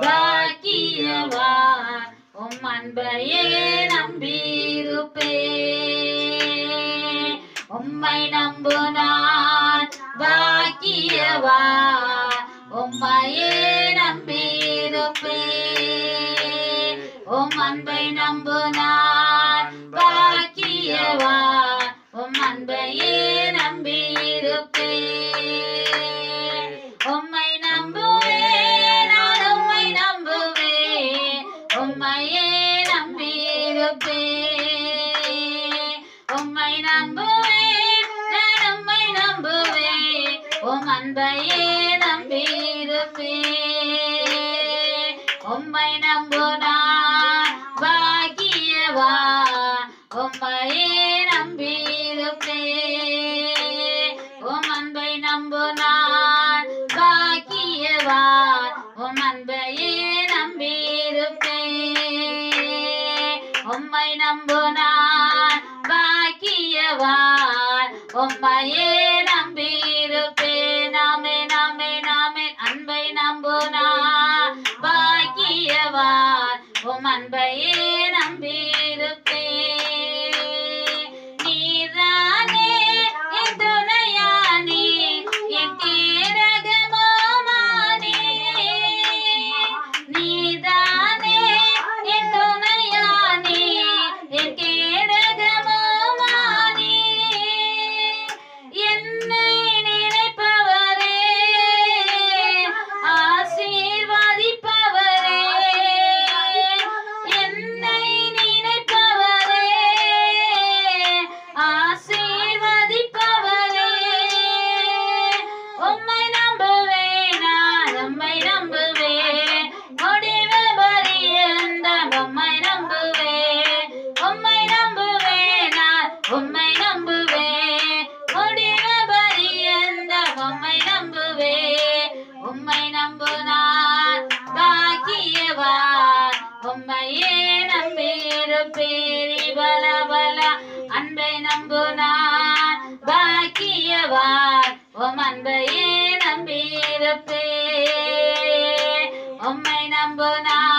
பாக்கியவான் உம் அன்பையே நம்பியிருப்பே உம்மை நம்பு நான் பாக்கியவான் உம்மையே நம்பியிருப்பே உம் அன்பை நம்பு நான் பாக்கியவான் உம் அன்பையே நம்பியிருப்பே உம்மை நம்புவேன் நான் உம்மை நம்புவேன் உம்மையே நம்பியிருப்பே உம்மை நம்புவேன் நான் உம்மை நம்புவேன் உம் அன்பையே நம்பியிருப்பே உம்மை நம்பு நான் பாக்கியவான் உம்மையே நம்பியிருப்பே உம் அன்பை நம்பு நான் பாக்கியவான் உம் அன்பையே நம்பியிருப்பே உம்மை நம்பு நான் பாக்கியவான் உம்மையே நம்பியிருப்பே நாமே நாமே நாமே அன்பை நம்பு நான் பாக்கியவான் உம் அன்பையே நம்பியிருப்பே நீதானே என் துணையானே என் கேடகமானே நீதானே என் துணையானே என் கேடகமானே என்னை நினைப்பவரே ஆசீர்வதிப்பவரே என்னை நினைப்பவரே ஆசீர்வதிப்பவரே உம்மை நம்புவேன் நான் உம்மை நம்புவேன் முடிவு பரியந்தம் உம்மை நம்புவேன் உம்மை நம்புவேன் நான் உம்மை நம்புவேன் முடிவு பரியந்தம் உம்மை நம்புவேன் உம்மை நம்பு நான் பாக்கியவான் உம்மையே நம்பியிருப்பேன் பல பல அன்பை நம்பு நான் பாக்கியவான் உம் அன்பையே நம்பியிருப்பேன் உம்மை நம்பு நான்